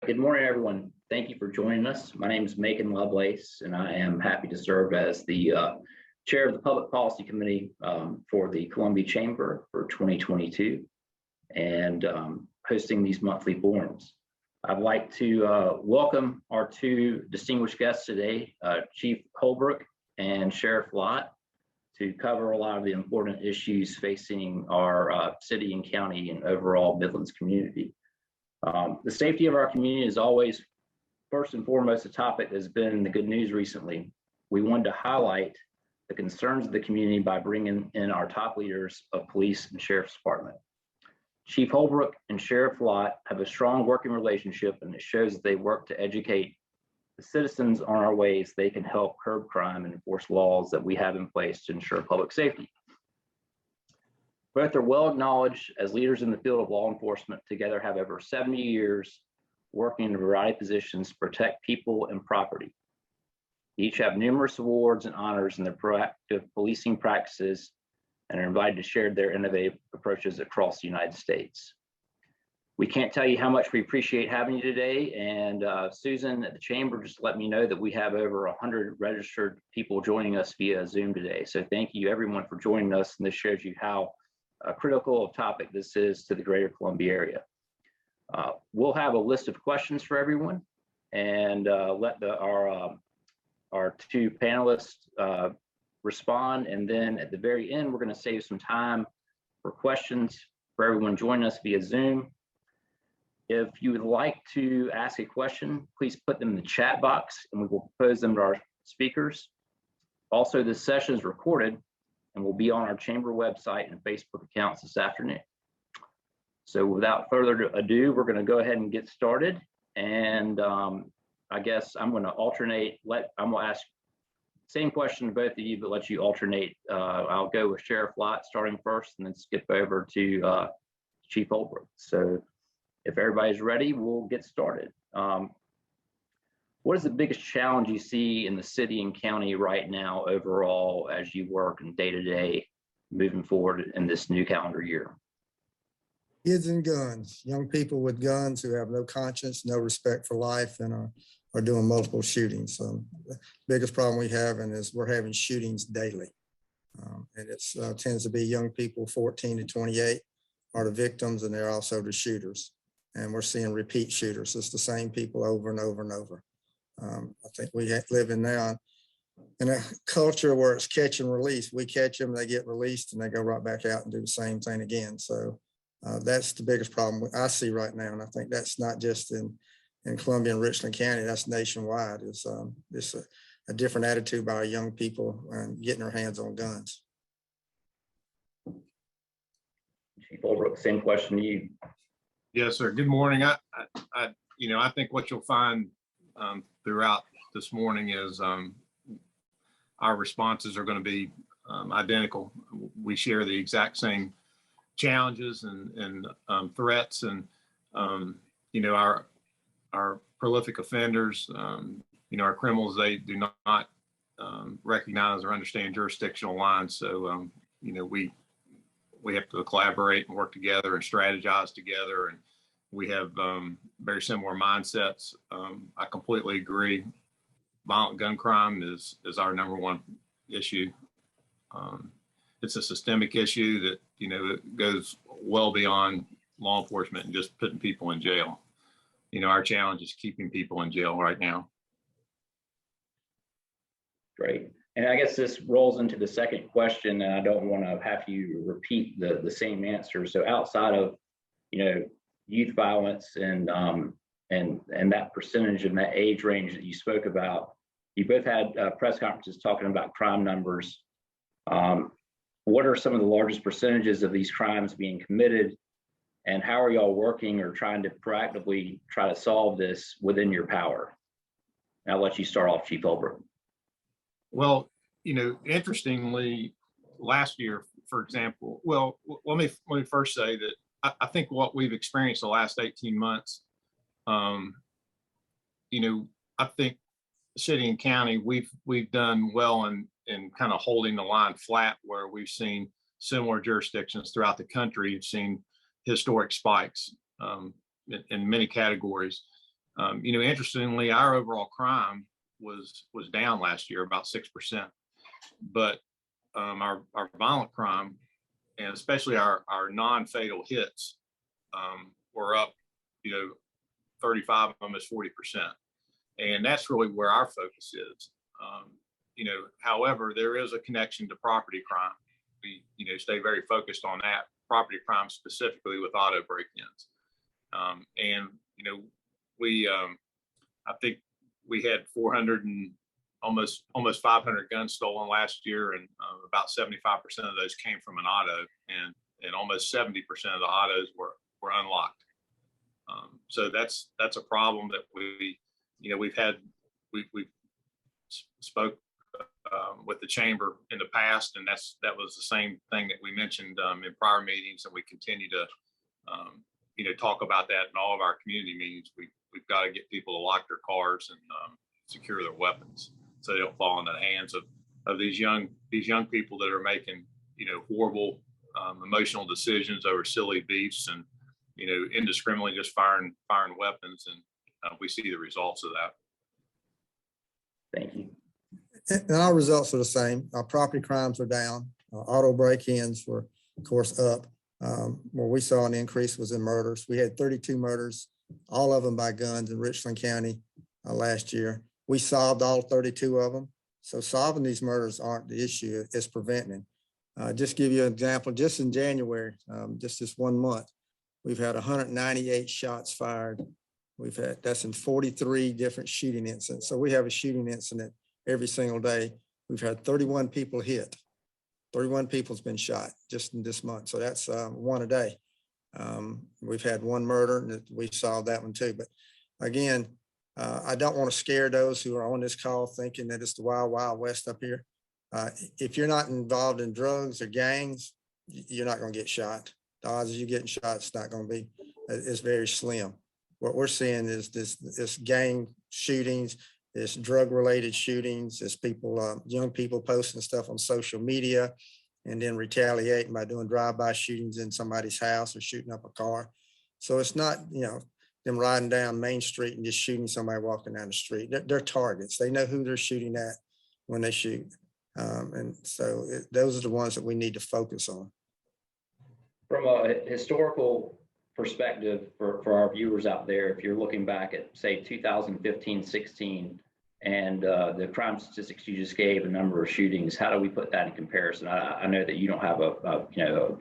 Good morning, everyone. Thank you for joining us. My name is Macon Lovelace, and I am happy to serve as the chair of the Public Policy Committee for the Columbia Chamber for 2022 and hosting these monthly forums. I'd like to welcome our two distinguished guests today, Chief Holbrook and Sheriff Lott, to cover a lot of the important issues facing our city and county and overall Midlands community. The safety of our community is always first and foremost a topic that's been in the good news recently. We wanted to highlight the concerns of the community by bringing in our top leaders of police and sheriff's department. Chief Holbrook and Sheriff Lott have a strong working relationship, and it shows that they work to educate the citizens on our ways they can help curb crime and enforce laws that we have in place to ensure public safety. Both are well acknowledged as leaders in the field of law enforcement, together have over 70 years working in a variety of positions to protect people and property. Each have numerous awards and honors in their proactive policing practices and are invited to share their innovative approaches across the United States. We can't tell you how much we appreciate having you today. And Susan at the Chamber just let me know that we have over 100 registered people joining us via Zoom today. So thank you everyone for joining us. And this shows you how critical a topic this is to the greater Columbia area. We'll have a list of questions for everyone and let our two panelists respond. And then at the very end, we're going to save some time for questions for everyone joining us via Zoom. If you would like to ask a question, please put them in the chat box and we will pose them to our speakers. Also, this session is recorded and will be on our chamber website and Facebook accounts this afternoon. So without further ado, we're going to go ahead and get started. And I guess I'm going to alternate. I'm going to ask same question to both of you, but let you alternate. I'll go with Sheriff Lott starting first, and then skip over to Chief Holbrook. So if everybody's ready, we'll get started. What is the biggest challenge you see in the city and county right now overall as you work in day-to-day moving forward in this new calendar year? Kids and guns, young people with guns who have no conscience, no respect for life, and are doing multiple shootings. So the biggest problem we have is we're having shootings daily. And it tends to be young people 14 to 28 are the victims, and they're also the shooters. And we're seeing repeat shooters. It's the same people over and over and over. I think we live now in a culture where it's catch and release. We catch them, they get released, and they go right back out and do the same thing again. So that's the biggest problem I see right now. And I think that's not just in Columbia and Richland County, that's nationwide. It's a different attitude by our young people and getting their hands on guns. Chief Holbrook, same question to you. Yes, sir. Good morning. I think what you'll find throughout this morning is our responses are going to be identical. We share the exact same challenges and threats, and our prolific offenders, our criminals, they do not recognize or understand jurisdictional lines. So we have to collaborate and work together and strategize together, and we have very similar mindsets. I completely agree. Violent gun crime is our number one issue. It's a systemic issue that it goes well beyond law enforcement and just putting people in jail. Our challenge is keeping people in jail right now. Great. And I guess this rolls into the second question, and I don't want to have you repeat the same answer. So outside of, youth violence and that percentage in that age range that you spoke about, you both had press conferences talking about crime numbers. What are some of the largest percentages of these crimes being committed, and how are y'all working or trying to proactively try to solve this within your power? And I'll let you start off, Chief Holbrook. Well, interestingly, last year, for example, let me first say that I think what we've experienced the last 18 months, I think city and county, we've done well in kind of holding the line flat, where we've seen similar jurisdictions throughout the country have seen historic spikes in many categories. Interestingly, our overall crime was down last year about 6%, but our violent crime, and especially our non-fatal hits, were up, 35, almost 40%. And that's really where our focus is. However, there is a connection to property crime. We, stay very focused on that property crime, specifically with auto break-ins. I think we had 400 and almost 500 guns stolen last year, and about 75% of those came from an auto, and almost 70% of the autos were unlocked. So that's a problem that we've spoke with the chamber in the past, and that was the same thing that we mentioned in prior meetings, and we continue to talk about that in all of our community meetings. We've got to get people to lock their cars and secure their weapons so they don't fall into the hands of these young people that are making horrible emotional decisions over silly beefs and indiscriminately just firing weapons, and we see the results of that. Thank you. And our results are the same. Our property crimes are down. Auto break-ins were, of course, up. Where we saw an increase was in murders. We had 32 murders, all of them by guns in Richland County last year. We solved all 32 of them. So solving these murders aren't the issue, it's preventing. Just give you an example, just in January, just this 1 month, we've had 198 shots fired. That's in 43 different shooting incidents. So we have a shooting incident every single day. We've had 31 people hit. 31 people's been shot just in this month. So that's one a day. We've had one murder, and we solved that one too. But again, I don't want to scare those who are on this call thinking that it's the wild, wild west up here. If you're not involved in drugs or gangs, you're not going to get shot. The odds of you getting shot is not going to be, it's very slim. What we're seeing is this gang shootings, this drug-related shootings, this people, young people posting stuff on social media and then retaliating by doing drive-by shootings in somebody's house or shooting up a car. So it's not, them riding down Main Street and just shooting somebody walking down the street. They're targets. They know who they're shooting at when they shoot. And so those are the ones that we need to focus on. From a historical perspective for our viewers out there, if you're looking back at, say, 2015-16 and the crime statistics you just gave, a number of shootings, how do we put that in comparison? I know that you don't have a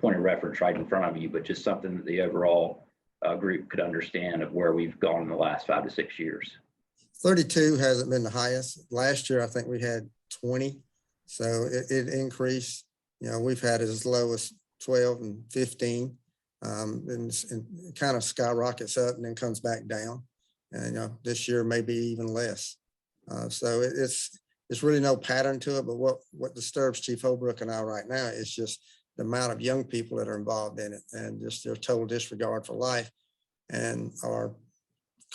point of reference right in front of you, but just something that the overall group could understand of where we've gone in the last 5 to 6 years. 32 hasn't been the highest. Last year, I think we had 20. So it increased. We've had it as low as 12 and 15. And it kind of skyrockets up and then comes back down. And this year maybe even less. So it's really no pattern to it. But what disturbs Chief Holbrook and I right now is just the amount of young people that are involved in it and just their total disregard for life. And our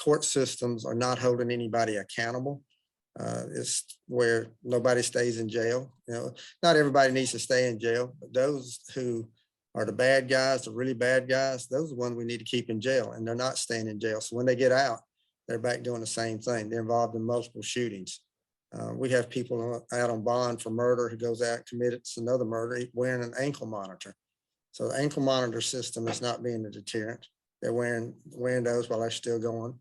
court systems are not holding anybody accountable. It's where nobody stays in jail. Not everybody needs to stay in jail, but those who are the bad guys, the really bad guys, those are the ones we need to keep in jail, and they're not staying in jail. So when they get out, they're back doing the same thing. They're involved in multiple shootings. We have people out on bond for murder who goes out and commits another murder wearing an ankle monitor. So the ankle monitor system is not being a deterrent. They're wearing those while they're still going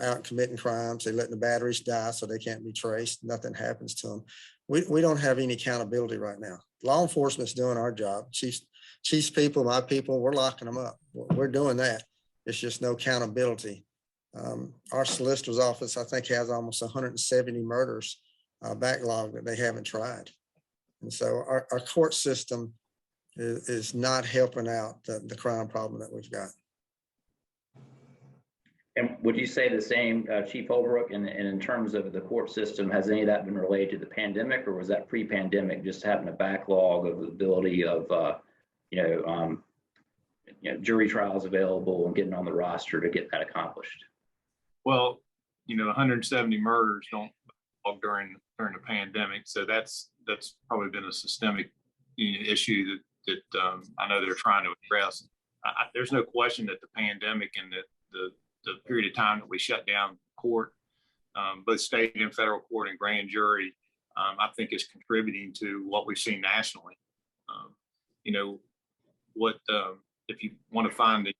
out committing crimes. They're letting the batteries die so they can't be traced. Nothing happens to them. We don't have any accountability right now. Law enforcement's doing our job. Chief's people, my people, we're locking them up. We're doing that. It's just no accountability. Our solicitor's office, I think, has almost 170 murders backlogged that they haven't tried. And so our court system is not helping out the crime problem that we've got. And would you say the same, Chief Holbrook, and in terms of the court system, has any of that been related to the pandemic, or was that pre-pandemic, just having a backlog of the ability of, jury trials available and getting on the roster to get that accomplished? Well, 170 murders don't during the pandemic, so that's probably been a systemic issue that I know they're trying to address. There's no question that the pandemic and the the period of time that we shut down court, both state and federal court and grand jury, I think is contributing to what we've seen nationally. You know, what if you want to find the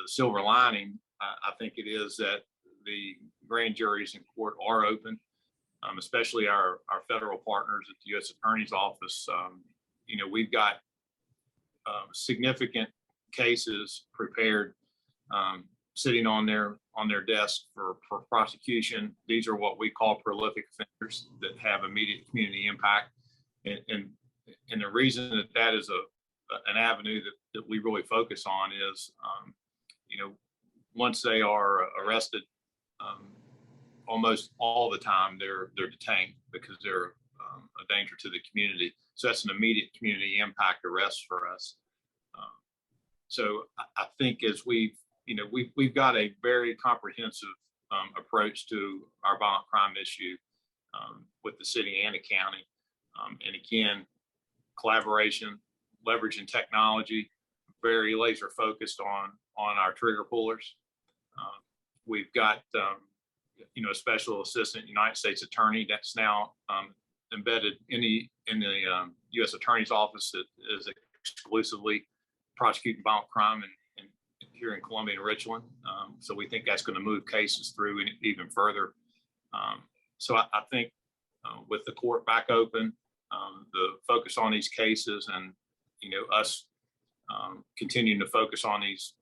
silver lining, I think it is that the grand juries in court are open, especially our federal partners at the U.S. Attorney's Office. We've got significant cases prepared, sitting on their desk for prosecution. These are what we call prolific offenders that have immediate community impact, and the reason that is an avenue that we really focus on is, once they are arrested, almost all the time they're detained because they're a danger to the community. So that's an immediate community impact arrest for us. So I think as we've got a very comprehensive approach to our violent crime issue with the city and the county. And again, collaboration, leveraging technology, very laser focused on our trigger pullers. We've got a special assistant United States attorney that's now embedded in the U.S. Attorney's Office that is exclusively prosecuting violent crime and here in Columbia and Richland. So we think that's going to move cases through even further. So I think with the court back open, the focus on these cases, and us continuing to focose on these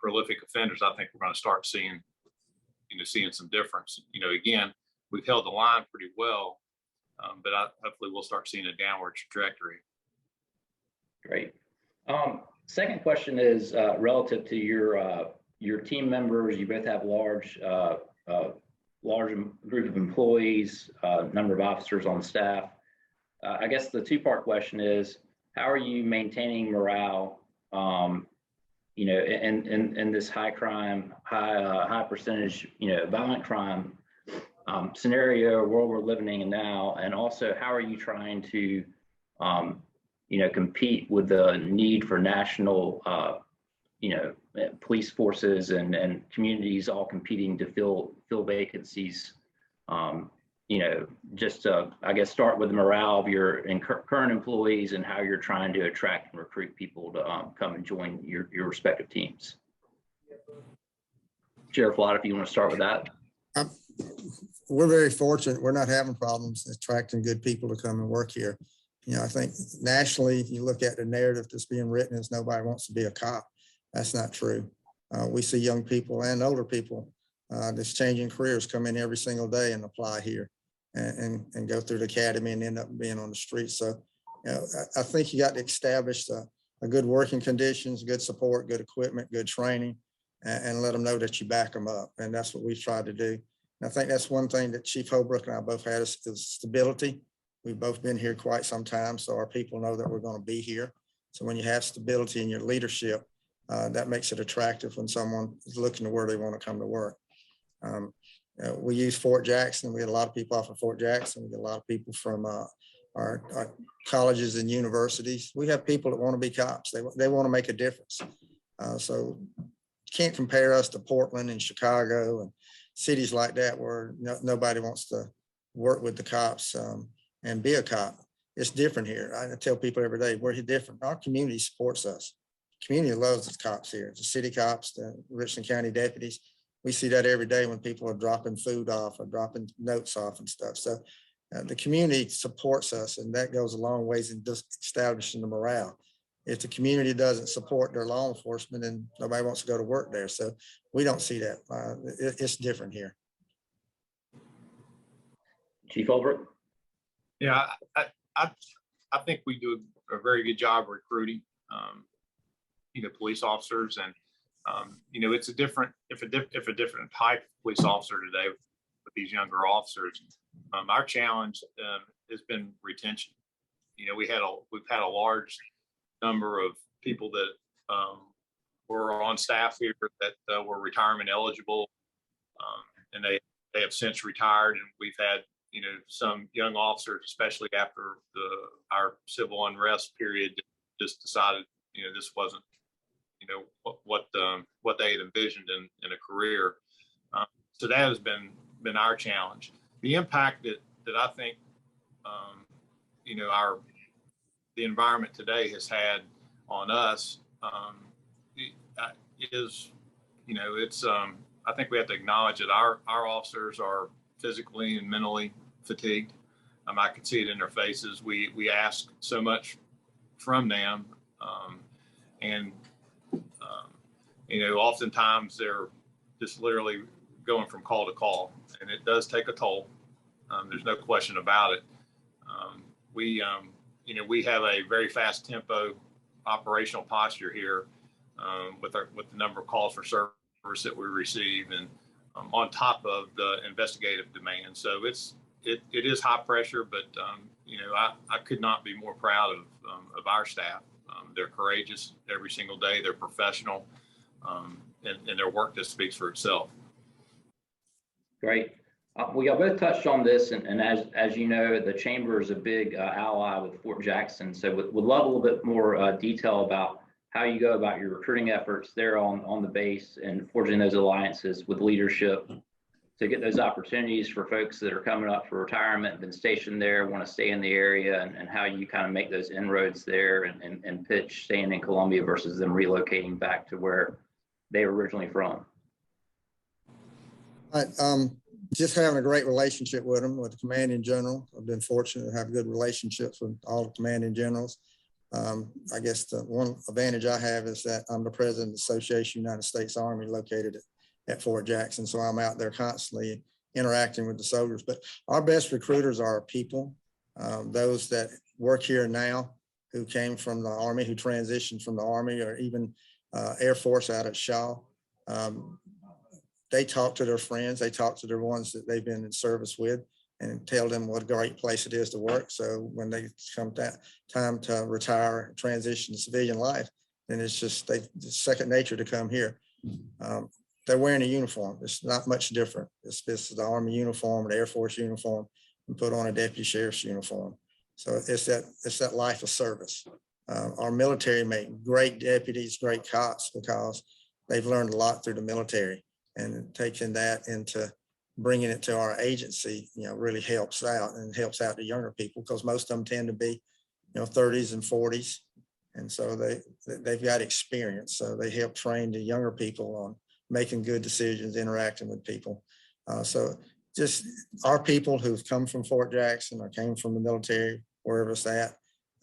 prolific offenders, I think we're going to start seeing some difference. Again, we've held the line pretty well, but hopefully we'll start seeing a downward trajectory. Great. Second question is relative to your team members. You both have large group of employees, number of officers on staff. I guess the two-part question is, how are you maintaining morale, in this high crime, high percentage, violent crime scenario world we're living in now? And also, how are you trying to, compete with the need for national, police forces and communities all competing to fill vacancies? Just I guess start with the morale of your current employees and how you're trying to attract and recruit people to come and join your respective teams. Sheriff Lott, if you want to start with that. We're very fortunate. We're not having problems attracting good people to come and work here. I think nationally, if you look at the narrative that's being written as nobody wants to be a cop, that's not true. We see young people and older people that's changing careers come in every single day and apply here and go through the academy and end up being on the street. So, I think you got to establish a good working conditions, good support, good equipment, good training, and let them know that you back them up. And that's what we've tried to do. And I think that's one thing that Chief Holbrook and I both had is stability. We've both been here quite some time, so our people know that we're going to be here. So when you have stability in your leadership, that makes it attractive when someone is looking to where they want to come to work. We use Fort Jackson. We had a lot of people off of Fort Jackson. We get a lot of people from our colleges and universities. We have people that want to be cops. They want to make a difference. So you can't compare us to Portland and Chicago and cities like that where nobody wants to work with the cops and be a cop. It's different here. I tell people every day, we're different. Our community supports us. Community loves the cops here. The city cops, the Richland County deputies. We see that every day when people are dropping food off or dropping notes off and stuff. So the community supports us, and that goes a long ways in just establishing the morale. If the community doesn't support their law enforcement, then nobody wants to go to work there. So we don't see that. It's different here. Chief Holbrook? Yeah, I think we do a very good job recruiting, police officers, and it's a different type of police officer today with these younger officers. Our challenge has been retention. We've had a large number of people that were on staff here that were retirement eligible, and they have since retired, and we've had some young officers, especially after our civil unrest period, just decided this wasn't what they had envisioned in a career. So that has been our challenge. The impact that I think the environment today has had on us is, it's I think we have to acknowledge that our officers are physically and mentally fatigued. I can see it in their faces. We ask so much from them, and oftentimes they're just literally going from call to call, and it does take a toll. There's no question about it. We have a very fast tempo operational posture here, with the number of calls for service that we receive, and on top of the investigative demand. So it is high pressure, but I could not be more proud of our staff. They're courageous every single day. They're professional, and their work just speaks for itself. Great. Well, y'all both touched on this, and as you know, the Chamber is a big ally with Fort Jackson. So would love a little bit more detail about how you go about your recruiting efforts there on the base and forging those alliances with leadership to get those opportunities for folks that are coming up for retirement, been stationed there, want to stay in the area, and how you kind of make those inroads there and pitch staying in Columbia versus them relocating back to where they were originally from. Just having a great relationship with them, with the commanding general. I've been fortunate to have good relationships with all the commanding generals. I guess the one advantage I have is that I'm the president of the Association of United States Army located at Fort Jackson. So I'm out there constantly interacting with the soldiers. But our best recruiters are our people, those that work here now, who came from the Army, who transitioned from the Army, or even Air Force out at Shaw. They talk to their friends, they talk to their ones that they've been in service with, and tell them what a great place it is to work. So when they come time to retire, transition to civilian life, then it's just it's second nature to come here. They're wearing a uniform. It's not much different. It's the Army uniform, the Air Force uniform, and put on a deputy sheriff's uniform. So it's that life of service. Our military make great deputies, great cops, because they've learned a lot through the military, and taking that into bringing it to our agency, really helps out, and helps out the younger people, because most of them tend to be, 30s and 40s. And so they've got experience. So they help train the younger people on making good decisions, interacting with people. So just our people who've come from Fort Jackson or came from the military, wherever it's at,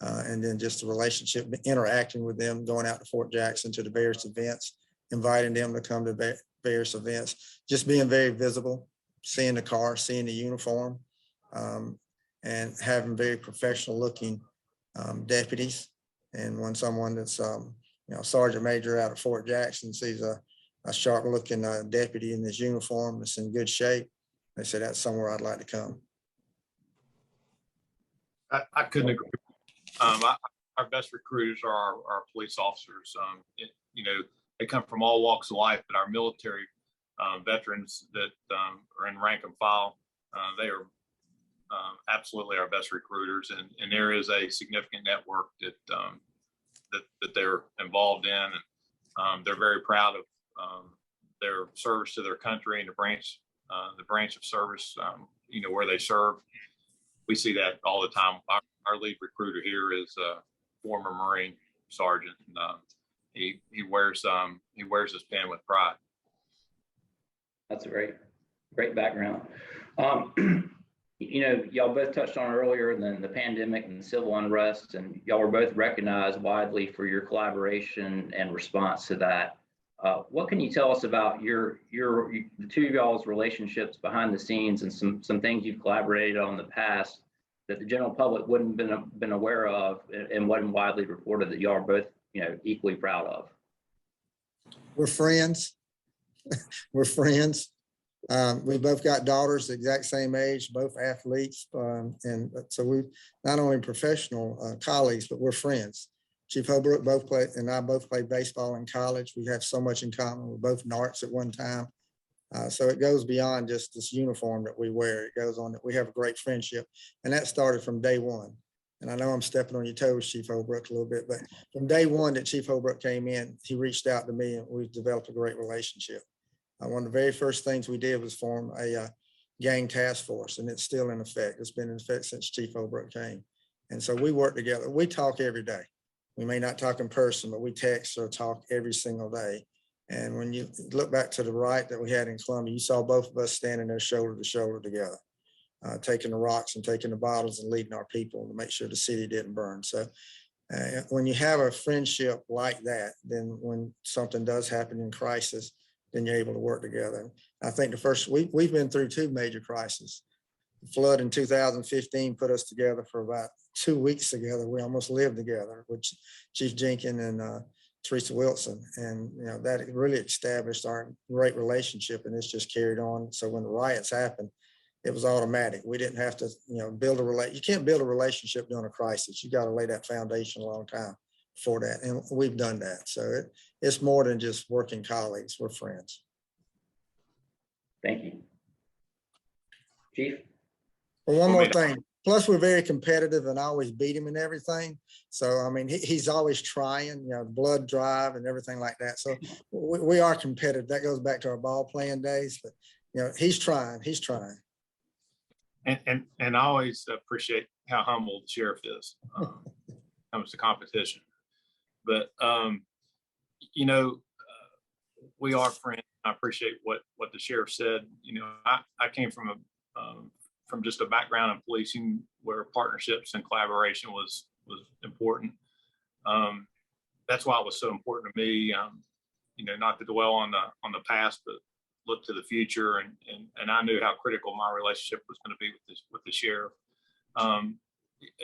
and then just the relationship, interacting with them, going out to Fort Jackson to the various events, inviting them to come to various events, just being very visible, seeing the car, seeing the uniform, and having very professional looking deputies. And when someone that's sergeant major out of Fort Jackson sees a sharp looking deputy in his uniform that's in good shape, they say that's somewhere I'd like to come. I couldn't agree. Our best recruiters are our police officers. They come from all walks of life, but our military veterans that are in rank and file, they are absolutely our best recruiters, and there is a significant network that they're involved in, and they're very proud of their service to their country and the branch of service, where they serve. We see that all the time. Our lead recruiter here is a former Marine sergeant, and he wears his pen with pride. That's a great background. Y'all both touched on earlier the pandemic and civil unrest, and y'all were both recognized widely for your collaboration and response to that. What can you tell us about the two of y'all's relationships behind the scenes, and some things you've collaborated on in the past that the general public wouldn't have been aware of and wasn't widely reported, that y'all are both equally proud of? We're friends. We're friends. We both got daughters the exact same age, both athletes. And so we not only professional colleagues, but we're friends. Chief Holbrook and I both played baseball in college. We have so much in common. We're both Narts at one time. So it goes beyond just this uniform that we wear. It goes on that we have a great friendship. And that started from day one. and I know I'm stepping on your toes, Chief Holbrook, a little bit, but from day one that Chief Holbrook came in, he reached out to me and we developed a great relationship. One of the very first things we did was form a gang task force, and it's still in effect. It's been in effect since Chief Holbrook came. And so we work together. We talk every day. We may not talk in person, but we text or talk every single day. And when you look back to the riot that we had in Columbia, you saw both of us standing there shoulder to shoulder together, taking the rocks and taking the bottles and leading our people to make sure the city didn't burn. So when you have a friendship like that, then when something does happen in crisis, then you're able to work together. I think we've been through two major crises. The flood in 2015 put us together for about 2 weeks together. We almost lived together with Chief Jenkins and Teresa Wilson. And that really established our great relationship, and it's just carried on. So when the riots happened, it was automatic. We didn't have to, build a relationship. You can't build a relationship during a crisis. You got to lay that foundation a long time for that. And we've done that. So it's more than just working colleagues. We're friends. Thank you. Chief? Well, one more thing. Plus, we're very competitive and I always beat him in everything. So, I mean, he's always trying, blood drive and everything like that. So we are competitive. That goes back to our ball playing days, but, he's trying. And I always appreciate how humble the sheriff is when it comes to competition. But, we are friends. I appreciate what the sheriff said. I came from just a background in policing where partnerships and collaboration was important. That's why it was so important to me, not to dwell on the past, but look to the future. And I knew how critical my relationship was going to be with the sheriff.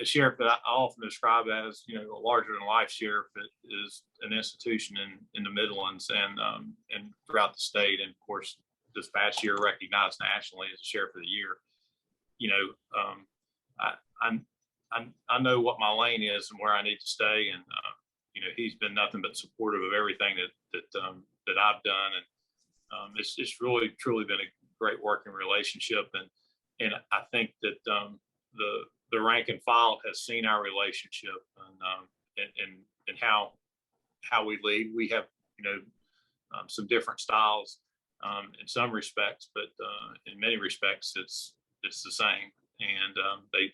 A sheriff that I often describe as, a larger than life sheriff that is an institution in the Midlands and throughout the state. And of course, this past year recognized nationally as the Sheriff of the Year. I know what my lane is and where I need to stay. And, he's been nothing but supportive of everything that I've done. And it's really, truly been a great working relationship. And I think that the rank and file has seen our relationship and how we lead. We have, some different styles in some respects, but in many respects, it's the same. And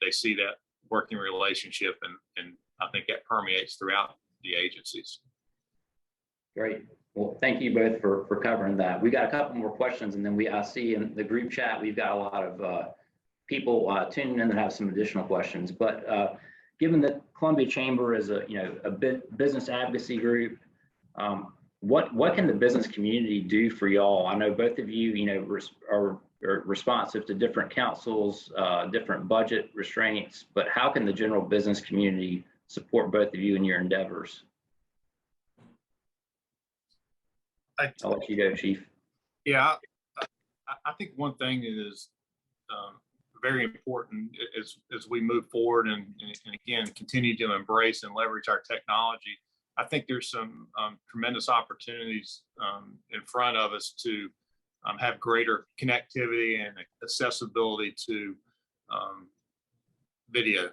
they see that working relationship, and I think that permeates throughout the agencies. Great. Well, thank you both for covering that. We got a couple more questions, and then I see in the group chat, we've got a lot of people tuning in that have some additional questions. But given that Columbia Chamber is a business advocacy group, what can the business community do for y'all? I know both of you are responsive to different councils, different budget restraints, but how can the general business community support both of you in your endeavors? I'll let you go, Chief. Yeah, I think one thing is very important as we move forward and again, continue to embrace and leverage our technology. I think there's some tremendous opportunities in front of us to have greater connectivity and accessibility to video,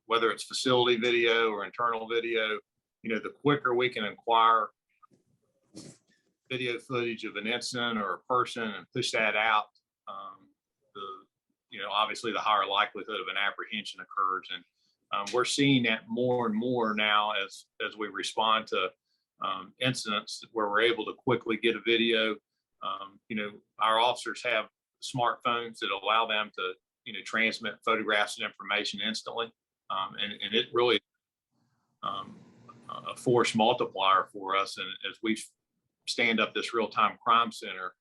whether it's facility video or internal video. The quicker we can acquire video footage of an incident or a person and push that out, obviously the higher likelihood of an apprehension occurs. And we're seeing that more and more now as we respond to incidents where we're able to quickly get a video. Our officers have smartphones that allow them to, transmit photographs and information instantly. And it really a force multiplier for us. And as we stand up this real-time crime center,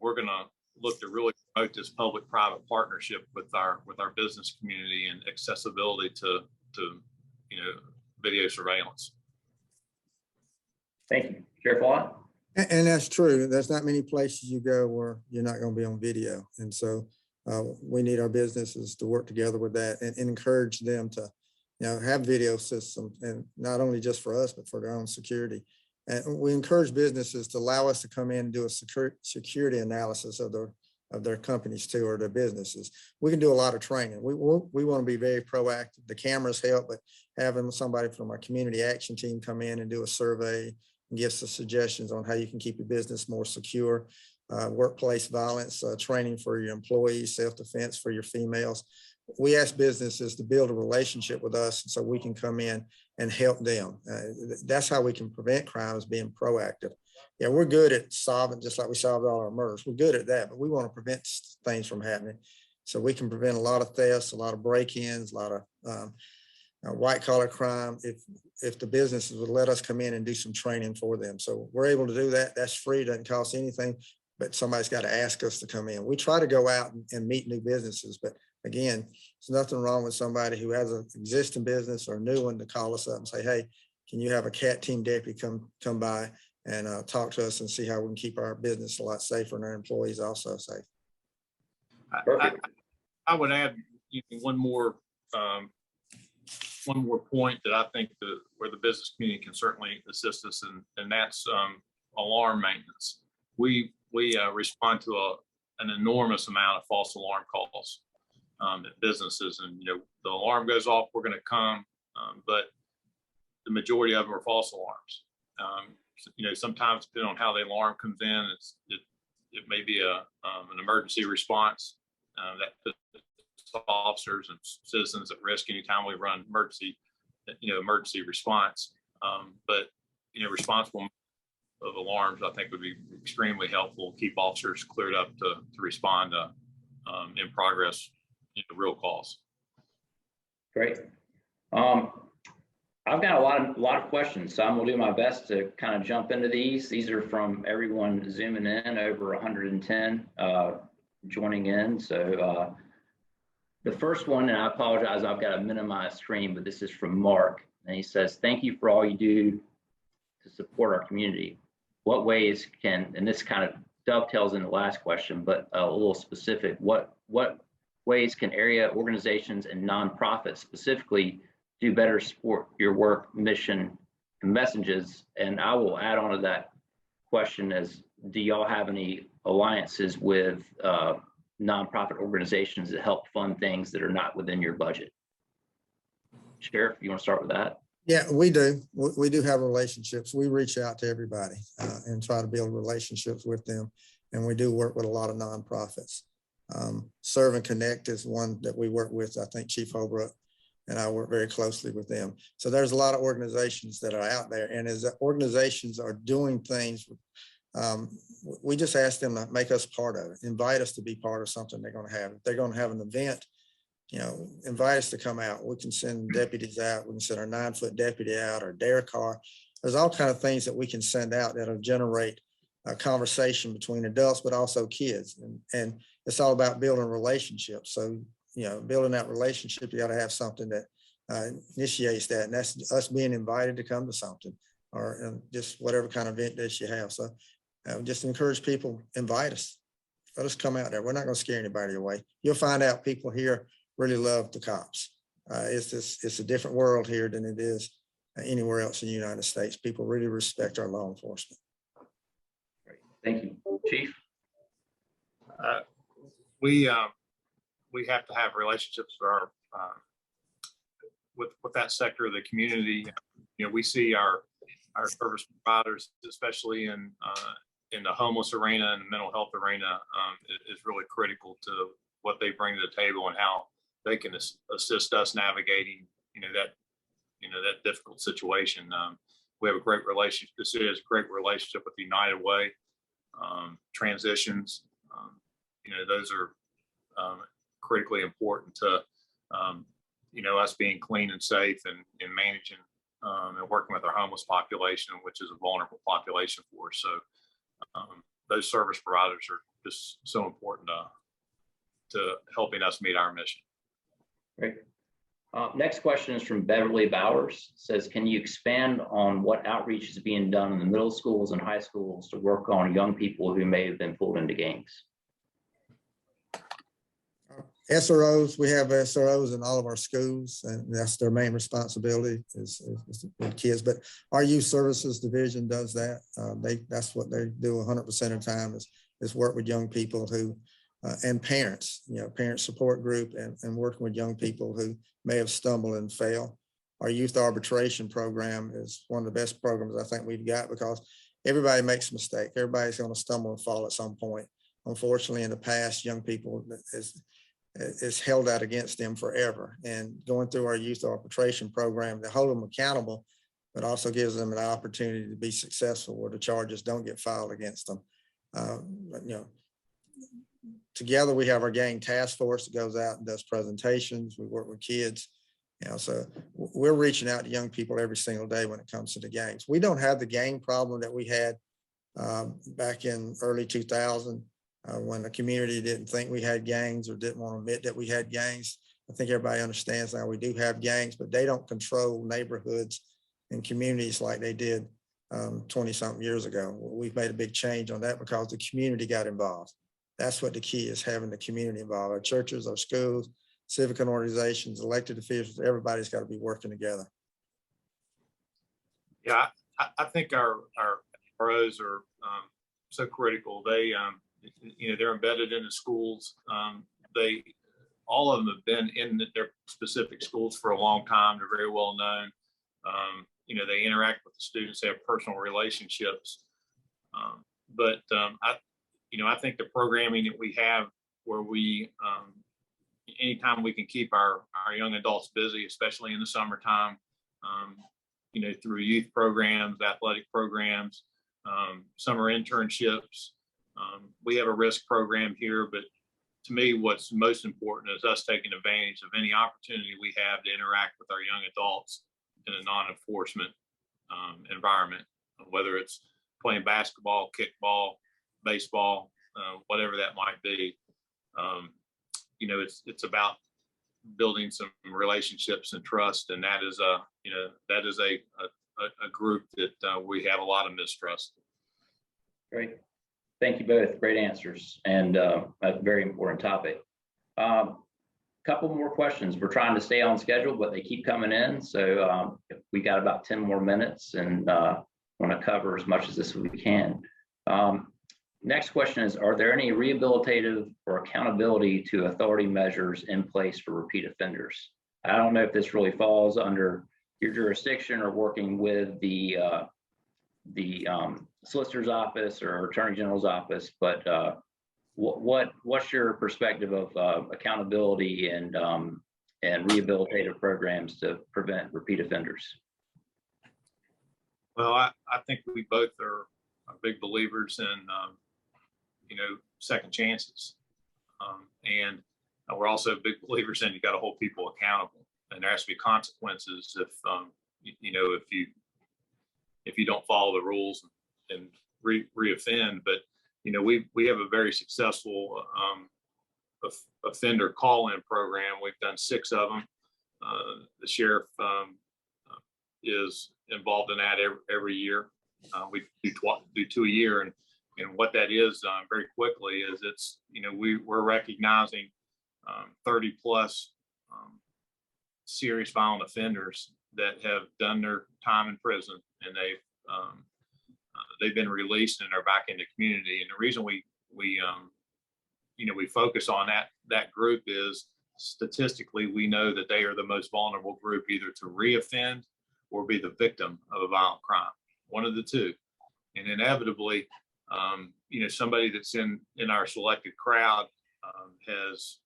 we're going to look to really promote this public-private partnership with our business community and accessibility to video surveillance. Thank you, Sheriff Lott. And that's true. There's not many places you go where you're not going to be on video, and so we need our businesses to work together with that and encourage them to, have video systems, and not only just for us but for their own security. And we encourage businesses to allow us to come in and do a security analysis of their companies too, or their businesses. We can do a lot of training. We want to be very proactive. The cameras help, but having somebody from our community action team come in and do a survey and give us suggestions on how you can keep your business more secure, workplace violence, training for your employees, self-defense for your females. We ask businesses to build a relationship with us so we can come in and help them. That's how we can prevent crime, is being proactive. Yeah, we're good at solving, just like we solved all our murders. We're good at that, but we want to prevent things from happening. So we can prevent a lot of thefts, a lot of break-ins, a lot of white-collar crime if the businesses would let us come in and do some training for them. So we're able to do that. That's free, doesn't cost anything, but somebody's got to ask us to come in. We try to go out and meet new businesses, but again, there's nothing wrong with somebody who has an existing business or a new one to call us up and say, hey, can you have a CAT team deputy come by and talk to us and see how we can keep our business a lot safer and our employees also safe. I would add one more point that I think where the business community can certainly assist us in, and that's alarm maintenance. We respond to an enormous amount of false alarm calls at businesses, and the alarm goes off, we're going to come, but the majority of them are false alarms. Sometimes depending on how the alarm comes in, it may be an emergency response that puts officers and citizens at risk anytime we run emergency response. But responsible of alarms, I think, would be extremely helpful. Keep officers cleared up to respond to in progress real calls. Great. I've got a lot of questions, so I'm gonna do my best to kind of jump into these. These are from everyone zooming in, over 110 joining in. So the first one, and I apologize, I've got a minimized screen, but this is from Mark, and he says, "Thank you for all you do to support our community. What ways can," and this kind of dovetails in the last question, but a little specific, what ways can area organizations and nonprofits specifically do better support your work, mission, and messages? And I will add on to that question as, do y'all have any alliances with nonprofit organizations that help fund things that are not within your budget? Sheriff, you want to start with that? Yeah, we do. We do have relationships. We reach out to everybody and try to build relationships with them. And we do work with a lot of nonprofits. Serve and Connect is one that we work with. I think Chief Holbrook and I work very closely with them. So there's a lot of organizations that are out there. And as organizations are doing things, we just ask them to make us part of it, invite us to be part of something they're going to have. If they're going to have an event, invite us to come out. We can send deputies out. We can send our 9-foot deputy out, or dare car. There's all kinds of things that we can send out that'll generate a conversation between adults, but also kids. And it's all about building relationships. So, building that relationship, you got to have something that initiates that. And that's us being invited to come to something, or just whatever kind of event that you have. So just encourage people, invite us. Let us come out there. We're not going to scare anybody away. You'll find out people here really love the cops. It's a different world here than it is anywhere else in the United States. People really respect our law enforcement. Great. Thank you. Chief? We have to have relationships with our with that sector of the community. We see our service providers, especially in the homeless arena and the mental health arena, is really critical to what they bring to the table and how they can assist us navigating that difficult situation. We have a great relationship. This is a great relationship with United Way, transitions. Those are critically important to us being clean and safe and managing and working with our homeless population, which is a vulnerable population for us. So those service providers are just so important to helping us meet our mission. Great. Next question is from Beverly Bowers. It says, can you expand on what outreach is being done in the middle schools and high schools to work on young people who may have been pulled into gangs? SROs, we have SROs in all of our schools, and that's their main responsibility is with kids. But our youth services division does that. That's what they do 100% of the time is work with young people who and parents, parent support group and working with young people who may have stumbled and failed. Our youth arbitration program is one of the best programs I think we've got, because everybody makes a mistake. Everybody's going to stumble and fall at some point. Unfortunately, in the past, young people is held out against them forever. And going through our youth arbitration program to hold them accountable, but also gives them an opportunity to be successful where the charges don't get filed against them. Together we have our gang task force that goes out and does presentations. We work with kids. So we're reaching out to young people every single day when it comes to the gangs. We don't have the gang problem that we had back in early 2000 when the community didn't think we had gangs or didn't want to admit that we had gangs. I think everybody understands now we do have gangs, but they don't control neighborhoods and communities like they did 20-something years ago. We've made a big change on that because the community got involved. That's what the key is, having the community involved. Our churches, our schools, civic organizations, elected officials, everybody's got to be working together. Yeah, I think our pros are so critical. They, they're embedded in the schools. All of them have been in their specific schools for a long time. They're very well known. They interact with the students. They have personal relationships. I think the programming that we have, where we, anytime we can keep our young adults busy, especially in the summertime, through youth programs, athletic programs, summer internships. We have a risk program here, but to me, what's most important is us taking advantage of any opportunity we have to interact with our young adults in a non-enforcement environment, whether it's playing basketball, kickball, baseball, whatever that might be. It's about building some relationships and trust, and that is a group that we have a lot of mistrust. Great. Thank you both. Great answers, and a very important topic. Couple more questions. We're trying to stay on schedule, but they keep coming in. So we got about 10 more minutes, and want to cover as much as this we can. Next question is, are there any rehabilitative or accountability to authority measures in place for repeat offenders? I don't know if this really falls under your jurisdiction or working with the solicitor's office or attorney general's office, but what's your perspective of accountability and rehabilitative programs to prevent repeat offenders? Well, I think we both are big believers in second chances, and we're also big believers in you got to hold people accountable, and there has to be consequences if you don't follow the rules and reoffend. But we have a very successful offender call-in program. We've done 6 of them. The sheriff is involved in that every year. We do 2 a year, and what that is very quickly is it's we're recognizing 30 plus serious violent offenders that have done their time in prison, and they've been released and they're back in the community. And the reason we focus on that group is statistically we know that they are the most vulnerable group either to reoffend or be the victim of a violent crime, one of the two. And inevitably, somebody that's in our selected crowd has,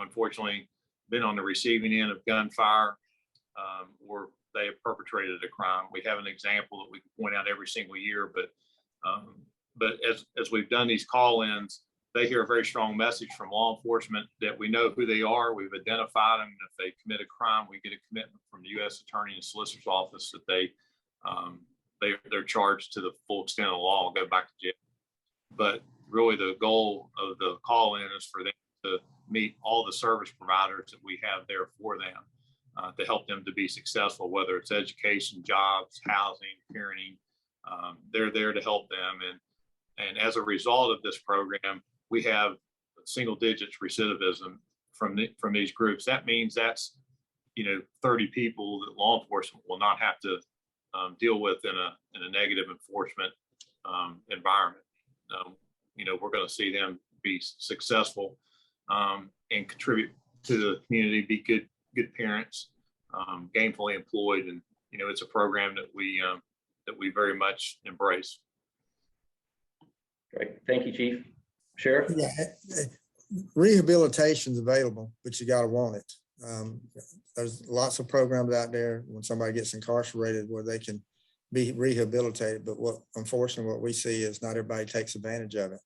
unfortunately been on the receiving end of gunfire, or they have perpetrated a crime. We have an example that we can point out every single year, but as we've done these call-ins, they hear a very strong message from law enforcement that we know who they are. We've identified them. And if they commit a crime, we get a commitment from the U.S. Attorney and Solicitor's Office that they're charged to the full extent of the law and go back to jail. But really the goal of the call-in is for them to meet all the service providers that we have there for them to help them to be successful, whether it's education, jobs, housing, parenting. They're there to help them. And as a result of this program, we have single digits recidivism from these groups. That means that's 30 people that law enforcement will not have to deal with in a negative enforcement environment. We're going to see them be successful and contribute to the community, be good parents, gainfully employed. And, you know, it's a program that we very much embrace. Great. Thank you, Chief. Sheriff? Yeah, rehabilitation's available, but you gotta want it. There's lots of programs out there when somebody gets incarcerated where they can be rehabilitated, but unfortunately what we see is not everybody takes advantage of it.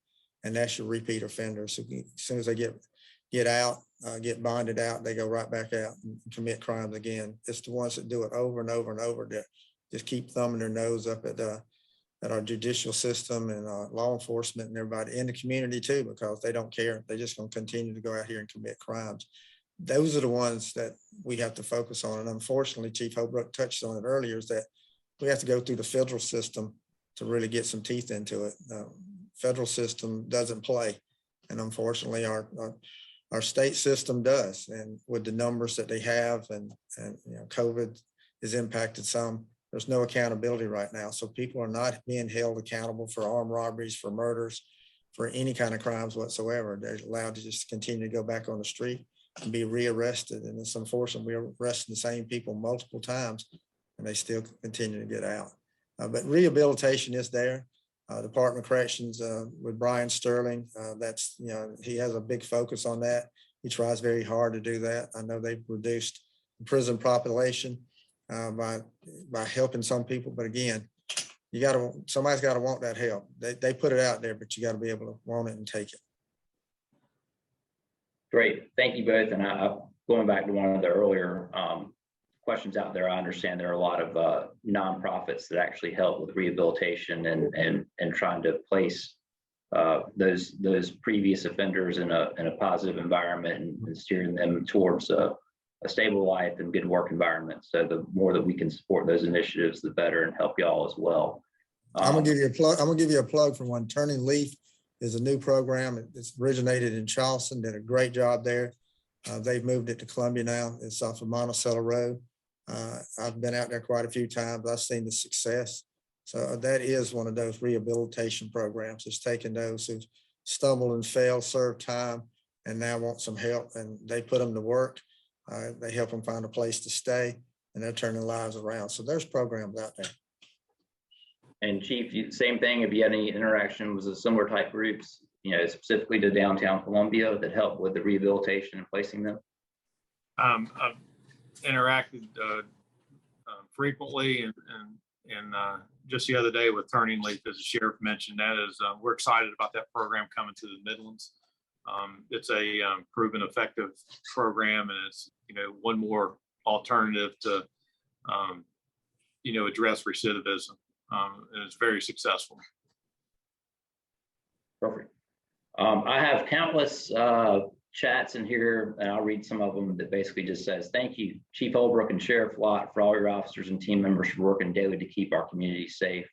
And that's your repeat offenders. So as soon as they get out, get bonded out, they go right back out and commit crimes again. It's the ones that do it over and over and over that just keep thumbing their nose up at our judicial system and law enforcement and everybody in the community too, because they don't care. They're just going to continue to go out here and commit crimes. Those are the ones that we have to focus on. And unfortunately, Chief Holbrook touched on it earlier, is that we have to go through the federal system to really get some teeth into it. Federal system doesn't play. And unfortunately, our state system does. And with the numbers that they have and you know, COVID has impacted some, there's no accountability right now. So people are not being held accountable for armed robberies, for murders, for any kind of crimes whatsoever. They're allowed to just continue to go back on the street and be rearrested. And it's unfortunate we're arresting the same people multiple times and they still continue to get out. But rehabilitation is there. Department of Corrections with Brian Sterling, that's, you know, he has a big focus on that. He tries very hard to do that. I know they've reduced the prison population by helping some people, but again, somebody's got to want that help. They put it out there, but you got to be able to want it and take it. Great. Thank you both. And going back to one of the earlier questions out there, I understand there are a lot of nonprofits that actually help with rehabilitation and trying to place those previous offenders in a positive environment and steering them towards a stable life and good work environment. So the more that we can support those initiatives, the better, and help y'all as well. I'm gonna give you a plug. I'm gonna give you a plug for one. Turning Leaf is a new program. It's originated in Charleston. Did a great job there. They've moved it to Columbia now. It's off of Monticello Road. I've been out there quite a few times. I've seen the success. So that is one of those rehabilitation programs. It's taking those who stumbled and failed, served time, and now want some help, and they put them to work. They help them find a place to stay, and they're turning lives around. So there's programs out there. And Chief, same thing. Have you had any interaction with the similar type groups, you know, specifically to downtown Columbia that help with the rehabilitation and placing them? I've interacted frequently and just the other day with Turning Leaf, as the sheriff mentioned, that is, we're excited about that program coming to the Midlands. It's a proven effective program, and it's, you know, one more alternative to, you know, address recidivism. And it's very successful. Perfect. I have countless chats in here, and I'll read some of them that basically just says, thank you, Chief Holbrook and Sheriff Lott, for all your officers and team members for working daily to keep our community safe.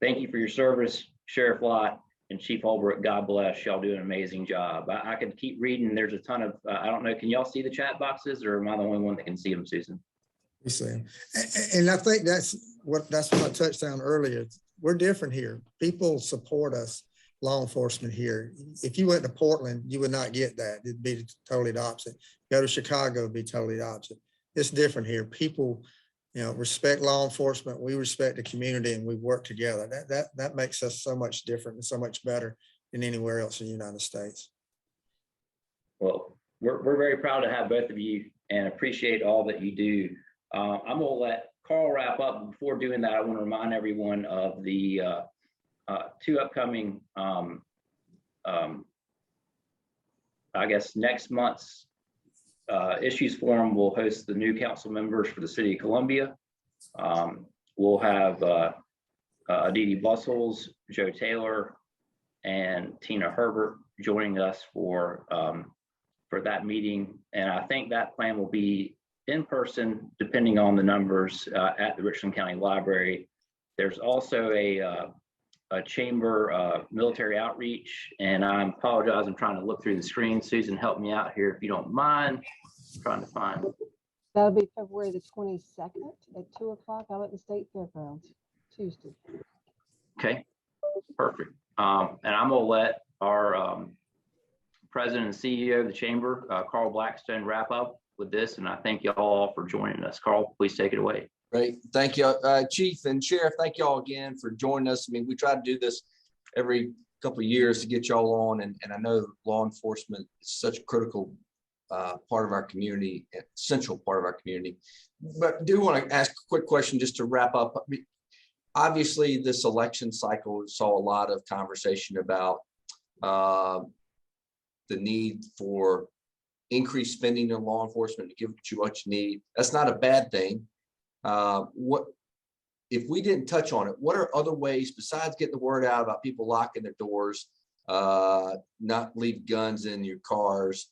Thank you for your service, Sheriff Lott and Chief Holbrook. God bless. Y'all do an amazing job. I could keep reading. There's a ton of, I don't know, can y'all see the chat boxes, or am I the only one that can see them, Susan? You see them. And I think that's what I touched on earlier. We're different here. People support us, law enforcement here. If you went to Portland, you would not get that. It'd be totally the opposite. Go to Chicago, it'd be totally the opposite. It's different here. People, you know, respect law enforcement. We respect the community, and we work together. That makes us so much different and so much better than anywhere else in the United States. Well, we're very proud to have both of you and appreciate all that you do. I'm going to let Carl wrap up. Before doing that, I want to remind everyone of the two upcoming, I guess next month's Issues Forum will host the new council members for the City of Columbia. We'll have Aditi Bustles, Joe Taylor, and Tina Herbert joining us for that meeting. And I think that plan will be in person, depending on the numbers, at the Richland County Library. There's also a chamber military outreach, and I apologize, I'm trying to look through the screen. Susan, help me out here if you don't mind. I'm trying to find. That'll be February the 22nd at 2 o'clock out at the State Fairgrounds, Tuesday. Okay. Perfect. And I'm gonna let our President and CEO of the Chamber, Carl Blackstone, wrap up with this. And I thank you all for joining us. Carl, please take it away. Great. Thank you, Chief and Sheriff. Thank you all again for joining us. I mean, we try to do this every couple of years to get y'all on. And I know law enforcement is such a critical part of our community, essential part of our community. But I do want to ask a quick question just to wrap up. I mean, obviously, this election cycle saw a lot of conversation about the need for increased spending in law enforcement to give you what you need. That's not a bad thing. What if we didn't touch on it? What are other ways besides getting the word out about people locking their doors, not leave guns in your cars?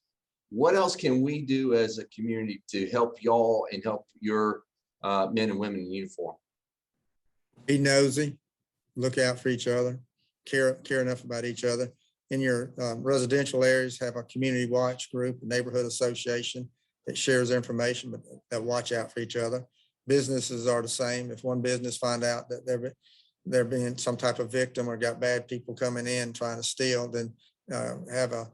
What else can we do as a community to help y'all and help your men and women in uniform? Be nosy, look out for each other, care enough about each other. In your residential areas, have a community watch group, a neighborhood association that shares information, but that watch out for each other. Businesses are the same. If one business find out that they're being some type of victim or got bad people coming in trying to steal, then have a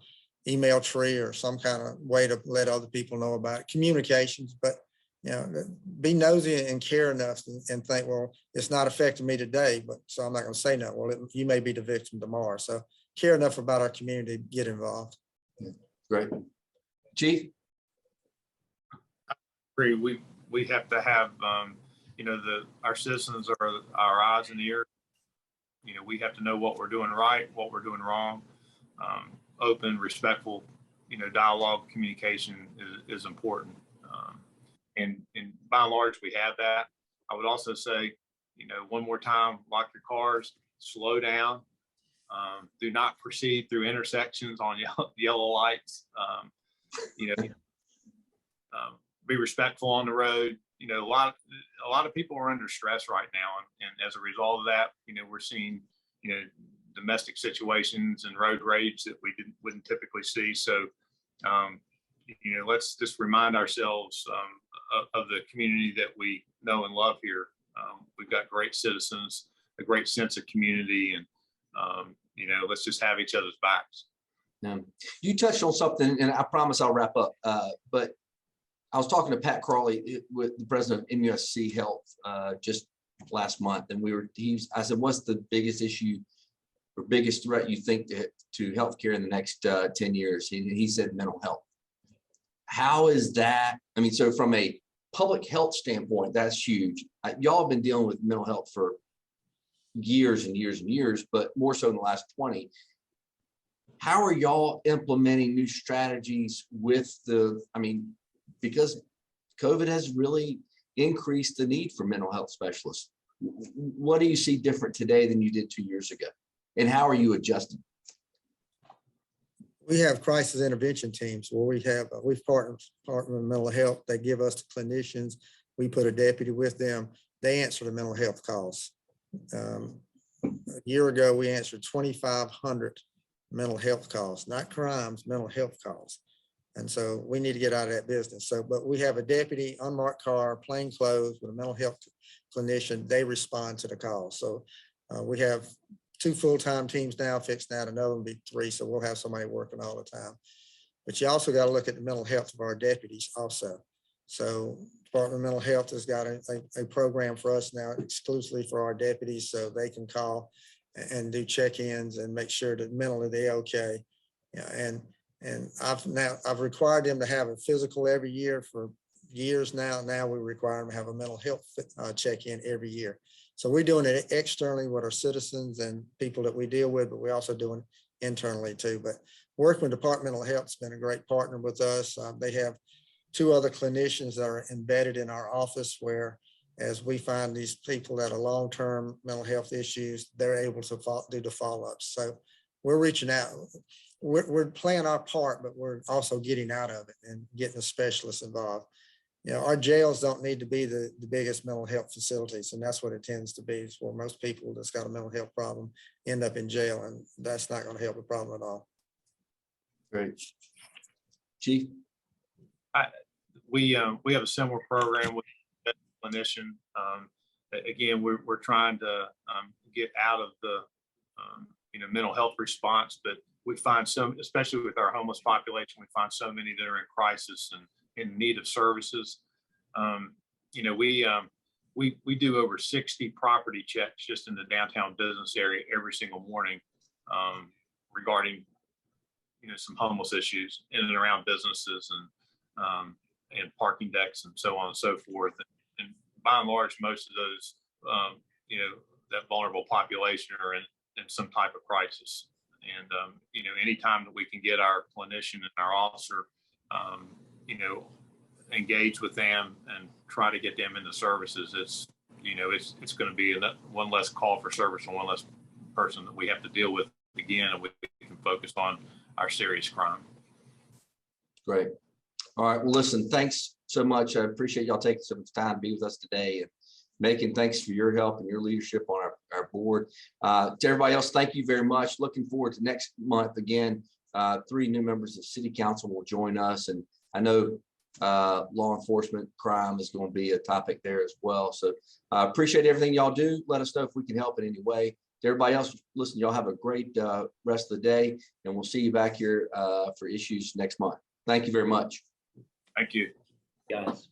email tree or some kind of way to let other people know about it. Communications, but be nosy and care enough and think, well, it's not affecting me today, but so I'm not going to say no. Well, you may be the victim tomorrow. So care enough about our community to get involved. Great. Chief? We have to have, our citizens are our eyes and ears. We have to know what we're doing right, what we're doing wrong. Open, respectful, dialogue, communication is important. And by and large, we have that. I would also say, one more time, lock your cars, slow down. Do not proceed through intersections on yellow lights. Be respectful on the road. A lot of people are under stress right now, and as a result of that, we're seeing domestic situations and road rage that we wouldn't typically see. So, let's just remind ourselves of the community that we know and love here. We've got great citizens, a great sense of community, and let's just have each other's backs. You touched on something, and I promise I'll wrap up. But I was talking to Pat Crawley, with the president of MUSC Health, just last month, and I said, "What's the biggest issue or biggest threat you think to healthcare in the next 10 years?" He said mental health. How is that? I mean, so from a public health standpoint, that's huge. Y'all have been dealing with mental health for years and years and years, but more so in the last 20. How are y'all implementing new strategies because COVID has really increased the need for mental health specialists? What do you see different today than you did 2 years ago? And how are you adjusting? We have crisis intervention teams where we've partnered with mental health. They give us the clinicians. We put a deputy with them. They answer the mental health calls. A year ago, we answered 2,500 mental health calls, not crimes, mental health calls. And so we need to get out of that business. But we have a deputy, unmarked car, plain clothes with a mental health clinician. They respond to the calls. So we have 2 full-time teams now, fixed now, another will be 3. So we'll have somebody working all the time. But you also got to look at the mental health of our deputies also. So Department of Mental Health has got a program for us now exclusively for our deputies, so they can call and do check-ins and make sure that mentally they're okay. And I've required them to have a physical every year for years now. Now we require them to have a mental health check-in every year. So we're doing it externally with our citizens and people that we deal with, but we're also doing it internally too. But working with Department of Health has been a great partner with us. They have 2 other clinicians that are embedded in our office, where as we find these people that are long-term mental health issues, they're able to do the follow-ups. So we're reaching out. We're playing our part, but we're also getting out of it and getting the specialists involved. Our jails don't need to be the biggest mental health facilities, and that's what it tends to be. Is where most people that's got a mental health problem end up in jail, and that's not going to help the problem at all. Great. Chief? We have a similar program with a clinician. Again, we're trying to get out of the mental health response, but we find some, especially with our homeless population, we find so many that are in crisis and in need of services. We do over 60 property checks just in the downtown business area every single morning regarding, some homeless issues in and around businesses and parking decks and so on and so forth. And by and large, most of those, that vulnerable population are in some type of crisis. And, anytime that we can get our clinician and our officer, engage with them and try to get them into services, it's going to be one less call for service and one less person that we have to deal with again, and we can focus on our serious crime. Great. All right. Well, listen, thanks so much. I appreciate y'all taking some time to be with us today. And Macon, thanks for your help and your leadership on our board. To everybody else, thank you very much. Looking forward to next month again. 3 new members of City Council will join us. And I know law enforcement crime is going to be a topic there as well. So I appreciate everything y'all do. Let us know if we can help in any way. To everybody else, listen, y'all have a great rest of the day, and we'll see you back here for issues next month. Thank you very much. Thank you. Guys.